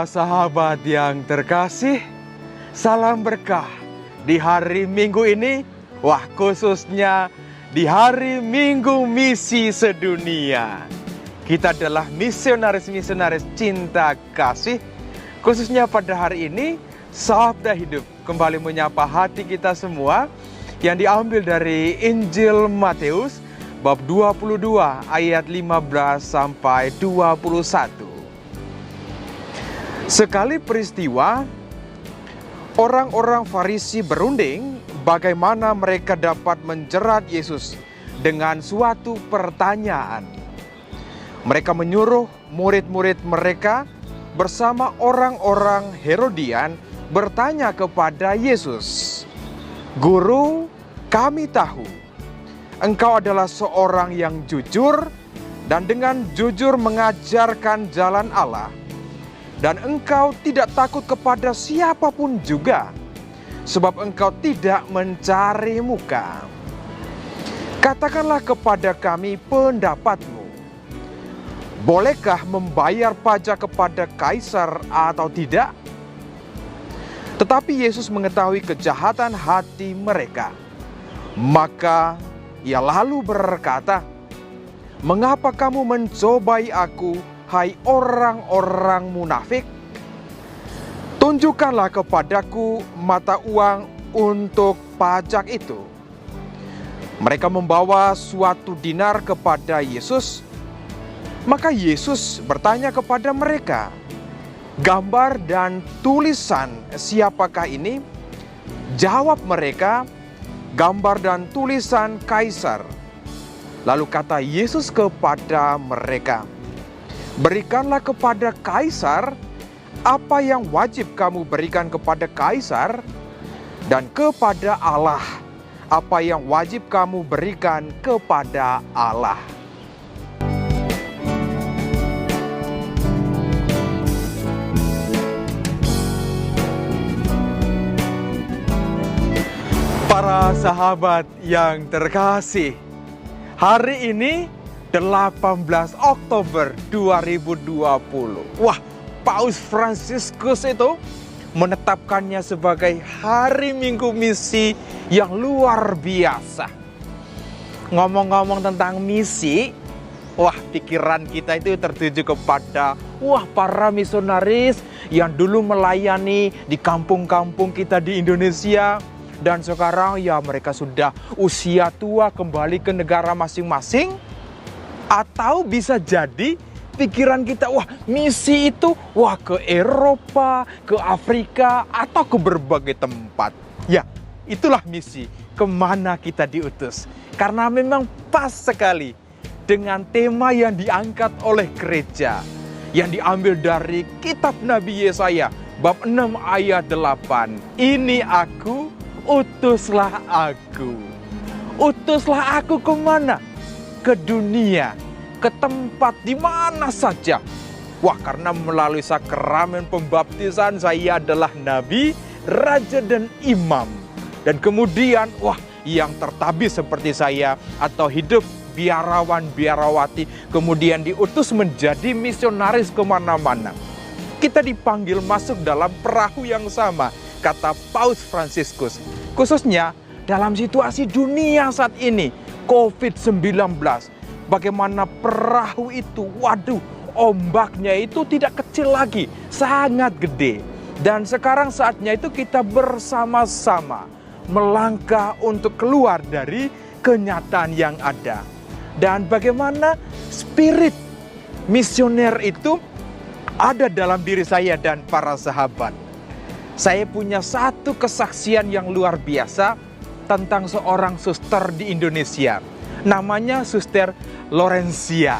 Para sahabat yang terkasih, salam berkah di hari Minggu ini. Wah, khususnya di hari Minggu Misi Sedunia. Kita adalah misionaris-misionaris cinta kasih. Khususnya pada hari ini, Sabda Hidup kembali menyapa hati kita semua yang diambil dari Injil Matius bab 22 ayat 15 sampai 21. Sekali peristiwa, orang-orang Farisi berunding bagaimana mereka dapat menjerat Yesus dengan suatu pertanyaan. Mereka menyuruh murid-murid mereka bersama orang-orang Herodian bertanya kepada Yesus, "Guru, kami tahu Engkau adalah seorang yang jujur dan dengan jujur mengajarkan jalan Allah. Dan engkau tidak takut kepada siapapun juga, sebab engkau tidak mencari muka. Katakanlah kepada kami pendapatmu. Bolehkah membayar pajak kepada kaisar atau tidak?" Tetapi Yesus mengetahui kejahatan hati mereka. Maka ia lalu berkata, "Mengapa kamu mencobai aku, hai orang-orang munafik? Tunjukkanlah kepadaku mata uang untuk pajak itu." Mereka membawa suatu dinar kepada Yesus. Maka Yesus bertanya kepada mereka, "Gambar dan tulisan siapakah ini?" Jawab mereka, "Gambar dan tulisan Kaisar." Lalu kata Yesus kepada mereka, "Berikanlah kepada Kaisar apa yang wajib kamu berikan kepada Kaisar, dan kepada Allah apa yang wajib kamu berikan kepada Allah." Para sahabat yang terkasih, hari ini 18 Oktober 2020. Wah, Paus Fransiskus itu menetapkannya sebagai hari Minggu Misi yang luar biasa. Ngomong-ngomong tentang misi, wah, pikiran kita itu tertuju kepada para misionaris yang dulu melayani di kampung-kampung kita di Indonesia. Dan sekarang ya mereka sudah usia tua kembali ke negara masing-masing. Atau bisa jadi pikiran kita, misi itu ke Eropa, ke Afrika, atau ke berbagai tempat. Ya, itulah misi, kemana kita diutus. Karena memang pas sekali dengan tema yang diangkat oleh gereja, yang diambil dari kitab Nabi Yesaya, bab 6 ayat 8. "Ini aku, utuslah aku." Utuslah aku kemana? Ke dunia, ke tempat di mana saja. Karena melalui sakramen pembaptisan saya adalah nabi, raja dan imam. Dan kemudian yang tertabis seperti saya atau hidup biarawan-biarawati kemudian diutus menjadi misionaris kemana-mana. Kita dipanggil masuk dalam perahu yang sama, kata Paus Fransiskus. Khususnya dalam situasi dunia saat ini, COVID-19. Bagaimana perahu itu, ombaknya itu tidak kecil lagi, sangat gede. Dan sekarang saatnya itu kita bersama-sama melangkah untuk keluar dari kenyataan yang ada. Dan bagaimana spirit misioner itu ada dalam diri saya dan para sahabat. Saya punya satu kesaksian yang luar biasa tentang seorang suster di Indonesia. Namanya Suster Lorencia.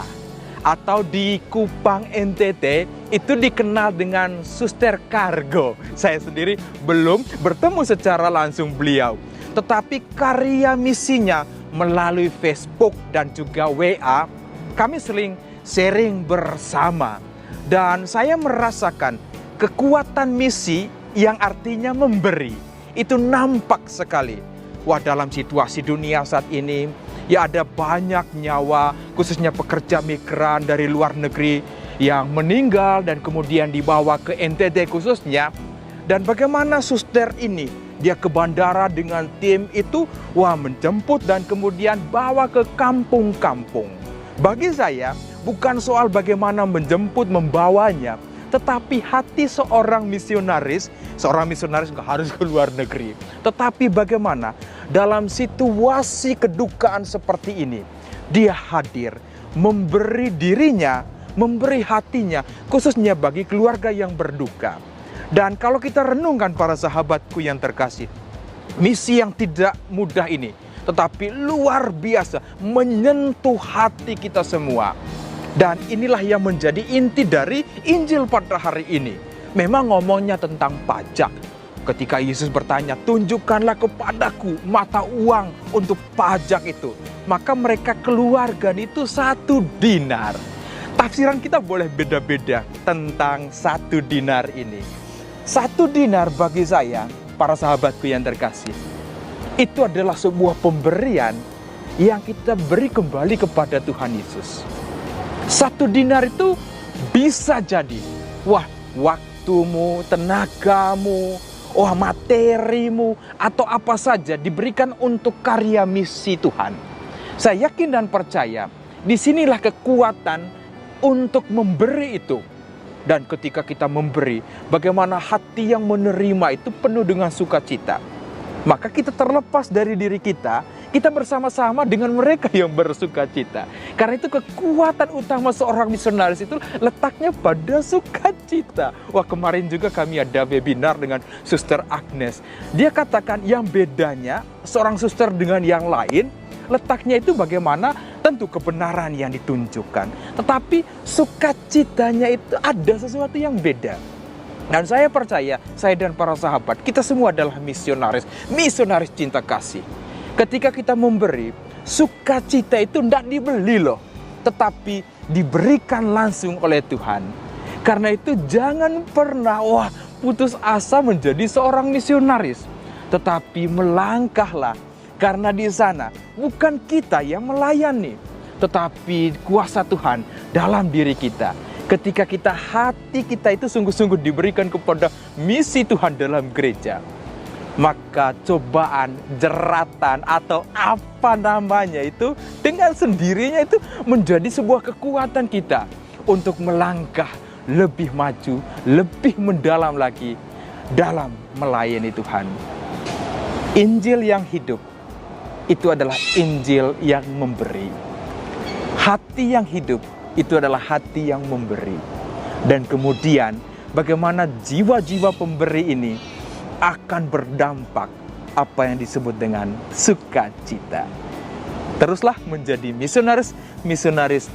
Atau di Kupang NTT itu dikenal dengan Suster Kargo. Saya sendiri belum bertemu secara langsung beliau. Tetapi karya misinya melalui Facebook dan juga WA, kami sering sharing bersama. Dan saya merasakan kekuatan misi yang artinya memberi, itu nampak sekali. Dalam situasi dunia saat ini, ya ada banyak nyawa, khususnya pekerja migran dari luar negeri yang meninggal dan kemudian dibawa ke NTT khususnya. Dan bagaimana suster ini, dia ke bandara dengan tim itu, menjemput dan kemudian bawa ke kampung-kampung. Bagi saya, bukan soal bagaimana menjemput, membawanya, tetapi hati seorang misionaris nggak harus ke luar negeri. Tetapi bagaimana dalam situasi kedukaan seperti ini, dia hadir, memberi dirinya, memberi hatinya, khususnya bagi keluarga yang berduka. Dan kalau kita renungkan para sahabatku yang terkasih, misi yang tidak mudah ini, tetapi luar biasa, menyentuh hati kita semua. Dan inilah yang menjadi inti dari Injil pada hari ini. Memang ngomongnya tentang pajak. Ketika Yesus bertanya, tunjukkanlah kepadaku mata uang untuk pajak itu. Maka mereka keluarkan itu 1 dinar. Tafsiran kita boleh beda-beda tentang 1 dinar ini. 1 dinar bagi saya, para sahabatku yang terkasih, itu adalah sebuah pemberian yang kita beri kembali kepada Tuhan Yesus. 1 dinar itu bisa jadi, waktumu, tenagamu, materimu, atau apa saja diberikan untuk karya misi Tuhan. Saya yakin dan percaya, disinilah kekuatan untuk memberi itu. Dan ketika kita memberi, bagaimana hati yang menerima itu penuh dengan sukacita. Maka kita terlepas dari diri kita bersama-sama dengan mereka yang bersukacita. Karena itu kekuatan utama seorang misionaris itu letaknya pada sukacita. Kemarin juga kami ada webinar dengan Suster Agnes. Dia katakan yang bedanya seorang suster dengan yang lain, letaknya itu bagaimana tentu kebenaran yang ditunjukkan. Tetapi sukacitanya itu ada sesuatu yang beda. Dan saya percaya, saya dan para sahabat, kita semua adalah misionaris cinta kasih. Ketika kita memberi, sukacita itu tidak dibeli loh, tetapi diberikan langsung oleh Tuhan. Karena itu jangan pernah putus asa menjadi seorang misionaris, tetapi melangkahlah. Karena di sana bukan kita yang melayani, tetapi kuasa Tuhan dalam diri kita. Ketika hati kita itu sungguh-sungguh diberikan kepada misi Tuhan dalam gereja, maka cobaan, jeratan, atau apa namanya itu, dengan sendirinya itu menjadi sebuah kekuatan kita untuk melangkah lebih maju, lebih mendalam lagi dalam melayani Tuhan. Injil yang hidup itu adalah Injil yang memberi. Hati yang hidup itu adalah hati yang memberi. Dan kemudian bagaimana jiwa-jiwa pemberi ini akan berdampak apa yang disebut dengan sukacita. Teruslah menjadi misionaris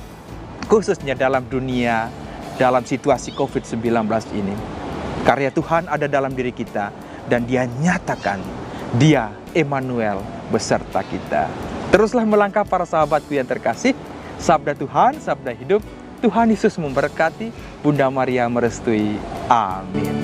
khususnya dalam dunia, dalam situasi COVID-19 ini. Karya Tuhan ada dalam diri kita dan Dia nyatakan, Dia Emmanuel beserta kita. Teruslah melangkah para sahabatku yang terkasih. Sabda Tuhan, sabda hidup. Tuhan Yesus memberkati. Bunda Maria merestui. Amin.